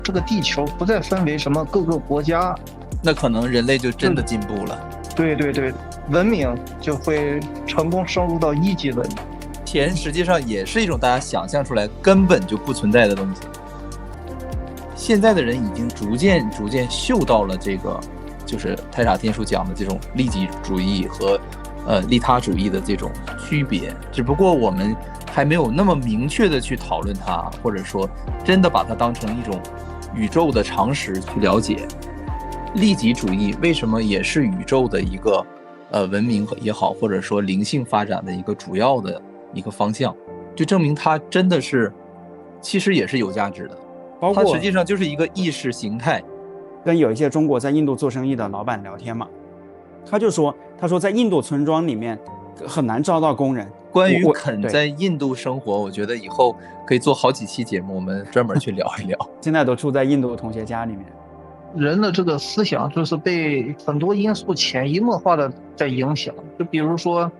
这个地球不再分为什么各个国家，那可能人类就真的进步了。对对对，文明就会成功升入到一级文明。钱实际上也是一种大家想象出来根本就不存在的东西。现在的人已经逐渐嗅到了这个，就是太傻天书讲的这种利己主义和利他主义的这种区别，只不过我们还没有那么明确的去讨论它，或者说真的把它当成一种宇宙的常识去了解。利己主义为什么也是宇宙的一个文明也好，或者说灵性发展的一个主要的一个方向，就证明它真的是其实也是有价值的。包括它实际上就是一个意识形态。跟有一些中国在印度做生意的老板聊天嘛，他说在印度村庄里面很难招到工人。关于肯在印度生活，我觉得以后可以做好几期节目，我们专门去聊一聊。现在都住在印度同学家里面。人的这个思想就是被很多因素潜移默化的在影响，就比如说，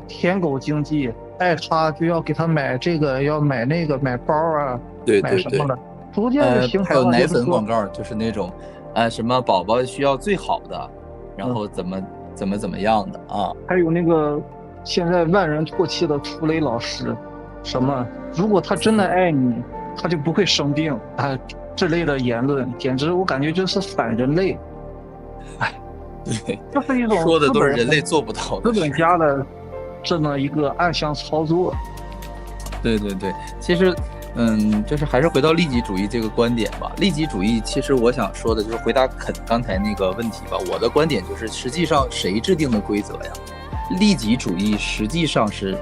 舔狗经济，爱他就要给他买这个，要买那个，买包啊，对买什么的，逐渐的形成还有奶粉广告，就是那种，什么宝宝需要最好的，然后怎么样的啊？还有那个现在万人唾弃的涂磊老师，什么如果他真的爱你，他就不会生病啊。这类的言论简直我感觉就是反人类。哎，对，这是一种说的都是人类做不到的资本家的这么一个暗箱操作。对对对，其实就是还是回到利己主义这个观点吧。利己主义其实我想说的就是回答肯刚才那个问题吧。我的观点就是实际上谁制定的规则呀？利己主义实际上是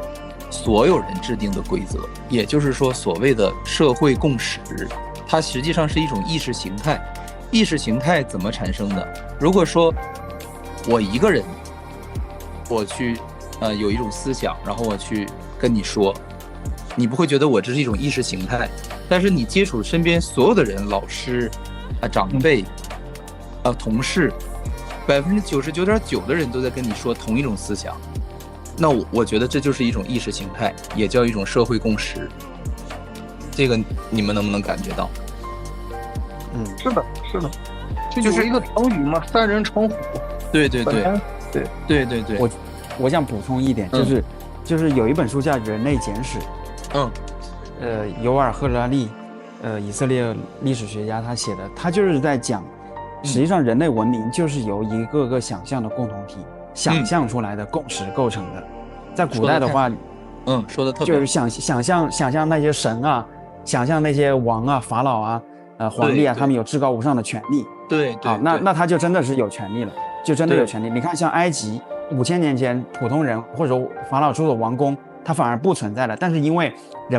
所有人制定的规则，也就是说所谓的社会共识，它实际上是一种意识形态。意识形态怎么产生的？如果说我一个人，我去有一种思想，然后我去跟你说，你不会觉得我这是一种意识形态。但是你接触身边所有的人，老师长辈同事，99.9%的人都在跟你说同一种思想，那我觉得这就是一种意识形态，也叫一种社会共识。这个你们能不能感觉到？是的，是的，就是一个成语嘛，三人成虎。对对对对对对对。我想补充一点，就是有一本书叫《人类简史》，尤尔赫拉利，以色列历史学家他写的，他就是在讲，实际上人类文明就是由一个个想象的共同体想象出来的共识构成的。在古代的话，说的特别就是想象那些神啊，想象那些王啊、法老啊、皇帝啊，他们有至高无上的权利。对对，那他就真的是有权利了，就真的有权利。你看，像埃及5000年前，普通人或者法老住的王宫，它反而不存在了。但是因为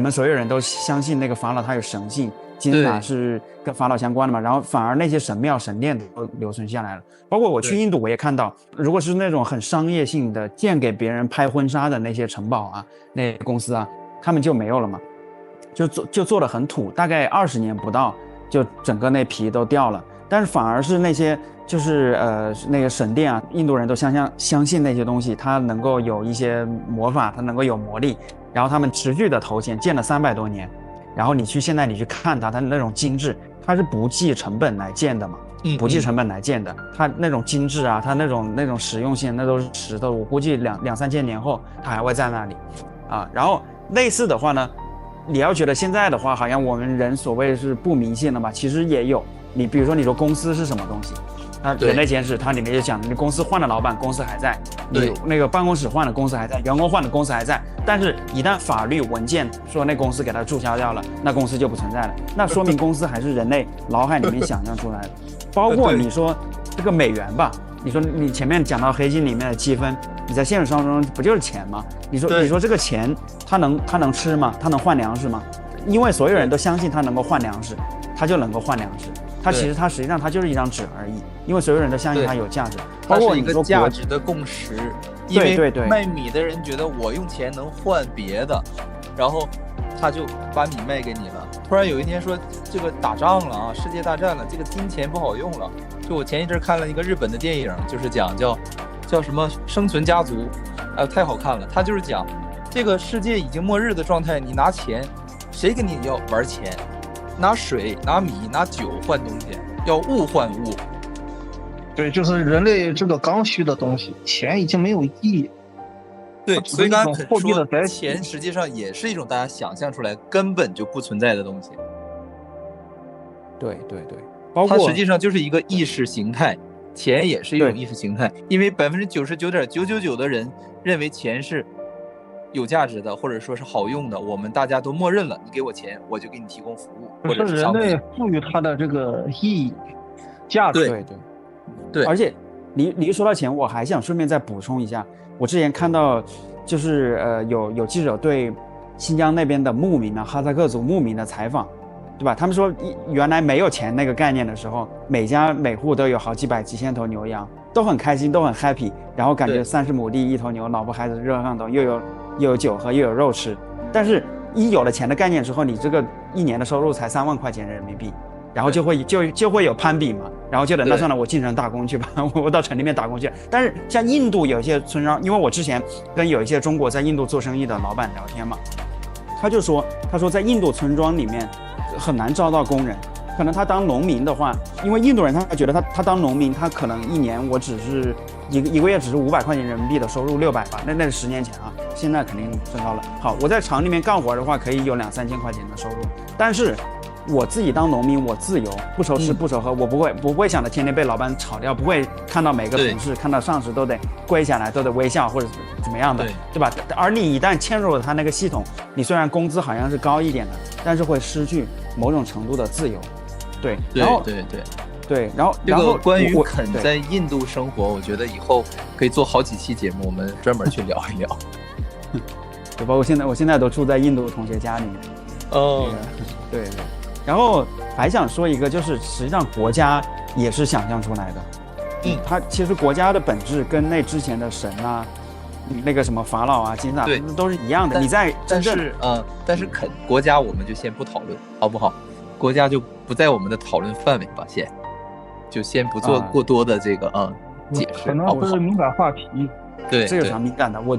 所有人都相信那个法老他有神性，金字塔是跟法老相关的嘛，然后反而那些神庙神殿都留存下来了。包括我去印度，我也看到，如果是那种很商业性的建给别人拍婚纱的那些城堡啊，那些公司啊，他们就没有了嘛，就做得很土，大概20年不到，就整个那皮都掉了。但是反而是那些就是那个神殿啊，印度人都相信那些东西，它能够有一些魔法，它能够有魔力，然后他们持续的投钱，建了300多年。然后现在你去看它那种精致，它是不计成本来建的嘛，不计成本来建的，它那种精致啊，它那种实用性，那都是石头，我估计2-3千年后它还会在那里啊。然后类似的话呢，你要觉得现在的话，好像我们人所谓是不迷信了嘛，其实也有。你比如说，你说公司是什么东西？它人类简史它里面就讲，你公司换了老板，公司还在；你那个办公室换了，公司还在；员工换了，公司还在。但是，一旦法律文件说那公司给它注销掉了，那公司就不存在了。那说明公司还是人类脑海里面想象出来的。包括你说这个美元吧，你说你前面讲到黑金里面的积分，你在现实生活中不就是钱吗？你说这个钱它能吃吗？它能换粮食吗？因为所有人都相信它能够换粮食，它就能够换粮食。它实际上它就是一张纸而已，因为所有人都相信它有价值，包括一个价值的共识。因为卖米的人觉得我用钱能换别的，然后他就把米卖给你了。突然有一天说这个打仗了啊，世界大战了，这个金钱不好用了。就我前一阵看了一个日本的电影，就是讲叫什么生存家族，太好看了。他就是讲这个世界已经末日的状态，你拿钱，谁跟你要玩钱？拿水、拿米、拿酒换东西，要物换物。对，就是人类这个刚需的东西，钱已经没有意义。对，所以刚才货币的载体，钱实际上也是一种大家想象出来根本就不存在的东西。对，包括它实际上就是一个意识形态，钱也是一种意识形态，因为99.999%的人认为钱是有价值的，或者说是好用的，我们大家都默认了，你给我钱，我就给你提供服务，或者是人类赋予它的这个意义、价值。对。而且你一说到钱，我还想顺便再补充一下，我之前看到就是有记者对新疆那边的牧民哈萨克族牧民的采访，对吧？他们说原来没有钱那个概念的时候，每家每户都有好几百几千头牛羊，都很开心，都很 happy， 然后感觉30亩地一头牛，老婆孩子热炕头，又有酒喝，又有肉吃。但是一有了钱的概念之后，你这个一年的收入才3万块钱人民币，然后就会有攀比嘛，然后就等那算了，我进城打工去吧，我到城里面打工去。但是像印度有一些村庄，因为我之前跟有一些中国在印度做生意的老板聊天嘛，他说在印度村庄里面很难招到工人，可能他当农民的话，因为印度人他觉得他当农民，他可能一年我只是一个月只是500块钱人民币的收入，600吧，那是10年前啊，现在肯定增高了。好，我在厂里面干活的话，可以有2-3千块钱的收入，但是我自己当农民，我自由，不愁吃不愁喝，我不会想着天天被老板炒掉，不会看到每个同事看到上司都得跪下来，都得微笑或者怎么样的，对吧？而你一旦嵌入了他那个系统，你虽然工资好像是高一点的，但是会失去某种程度的自由。对，然后然后这个关于肯在印度生活，我觉得以后可以做好几期节目，我们专门去聊一聊。对，包括我现在都住在印度同学家里面。哦，对。然后还想说一个，就是实际上国家也是想象出来的。它其实国家的本质跟那之前的神啊，那个什么法老啊、金字塔都是一样的。你在真正但是国家我们就先不讨论，好不好？国家就不在我们的讨论范围吧，就先不做过多的这个解释，可能不是敏感话题。对，这有啥敏感的？我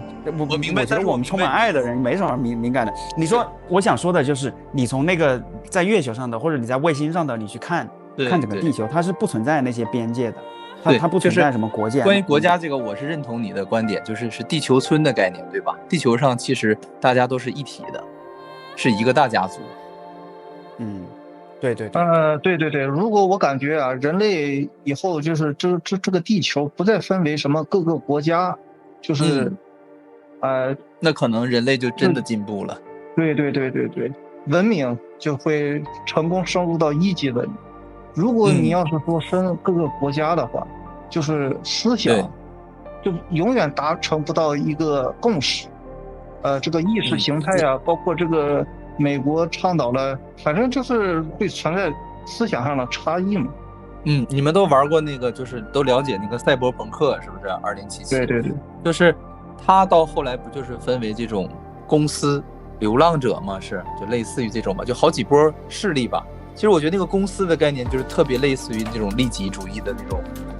明白，我觉得我们充满爱的人没什么敏感的。你说，我想说的就是，你从那个在月球上的，或者你在卫星上的，你去看整个地球，它是不存在那些边界的，它不存在什么国界。关于国家这个，我是认同你的观点，是地球村的概念，对吧？地球上其实大家都是一体的，是一个大家族。对。对。如果我感觉啊，人类以后就是这个地球不再分为什么各个国家。就是，那可能人类就真的进步了。对，文明就会成功升入到1级文明。如果你要是说分各个国家的话，就是思想就永远达成不到一个共识。这个意识形态啊，包括这个美国倡导了，反正就是会存在思想上的差异嘛。你们都玩过那个，就是都了解那个赛博朋克是不是？2077。对，就是它到后来不就是分为这种公司流浪者吗？就类似于这种吧，就好几波势力吧。其实我觉得那个公司的概念就是特别类似于这种利己主义的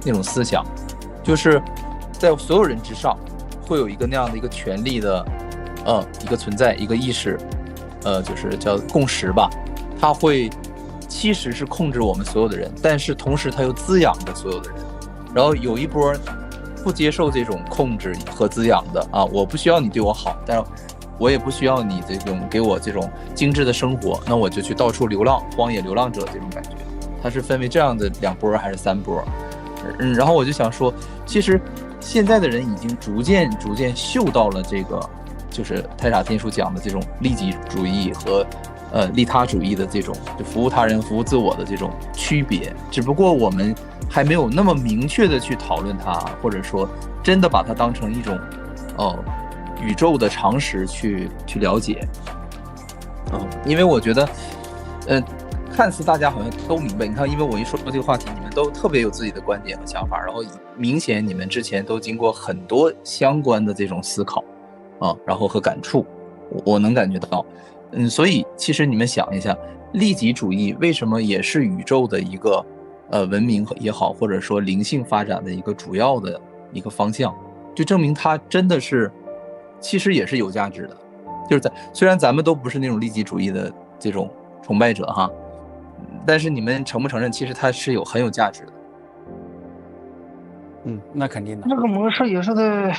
那种思想，就是在所有人之上会有一个那样的一个权利的一个存在，一个意识，就是叫共识吧。它会其实是控制我们所有的人，但是同时它又滋养着所有的人。然后有一波不接受这种控制和滋养的我不需要你对我好，但我也不需要你这种给我这种精致的生活，那我就去到处流浪，荒野流浪者这种感觉。它是分为这样的2波还是3波？然后我就想说，其实现在的人已经逐渐嗅到了这个，就是泰塔天书讲的这种利己主义和利他主义的这种就服务他人服务自我的这种区别，只不过我们还没有那么明确的去讨论它，或者说真的把它当成一种宇宙的常识去了解。因为我觉得看似大家好像都明白，你看因为我一说这个话题，你们都特别有自己的观点和想法，然后明显你们之前都经过很多相关的这种思考然后和感触，我能感觉到。所以其实你们想一下，利己主义为什么也是宇宙的一个文明也好，或者说灵性发展的一个主要的一个方向，就证明它真的是其实也是有价值的。就是虽然咱们都不是那种利己主义的这种崇拜者哈，但是你们承不承认，其实它是很有价值的？那肯定的。这个模式也是在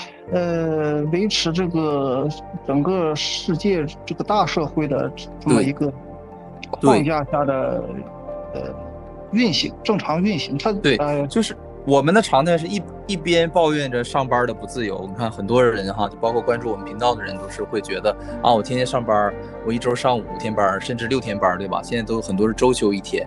维持这个整个世界这个大社会的这么一个框架下的运行，正常运行。它对，就是我们的常态是一边抱怨着上班的不自由。你看很多人哈，就包括关注我们频道的人，都是会觉得啊，我天天上班，我一周上5天班，甚至6天班，对吧？现在都很多是周休1天。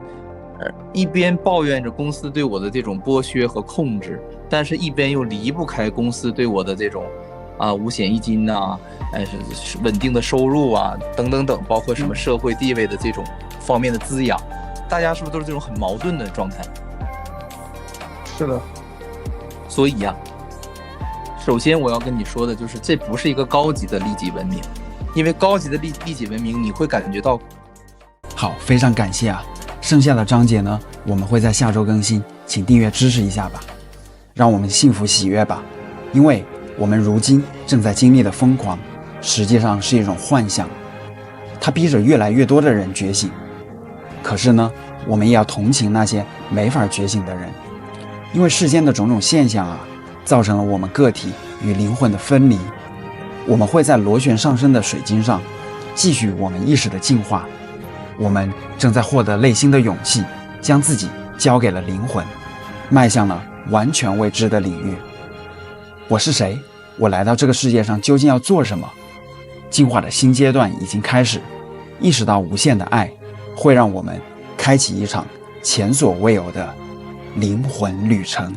一边抱怨着公司对我的这种剥削和控制，但是一边又离不开公司对我的这种五险一金呐，稳定的收入啊，等等等，包括什么社会地位的这种方面的滋养，大家是不是都是这种很矛盾的状态？是的。所以呀，首先我要跟你说的就是，这不是一个高级的利己文明，因为高级的利己文明，你会感觉到。好，非常感谢啊。剩下的章节呢，我们会在下周更新，请订阅支持一下吧，让我们幸福喜悦吧。因为我们如今正在经历的疯狂，实际上是一种幻象，它逼着越来越多的人觉醒。可是呢，我们也要同情那些没法觉醒的人，因为世间的种种现象啊，造成了我们个体与灵魂的分离。我们会在螺旋上升的水晶上继续我们意识的进化。我们正在获得内心的勇气，将自己交给了灵魂，迈向了完全未知的领域。我是谁？我来到这个世界上究竟要做什么？进化的新阶段已经开始，意识到无限的爱会让我们开启一场前所未有的灵魂旅程。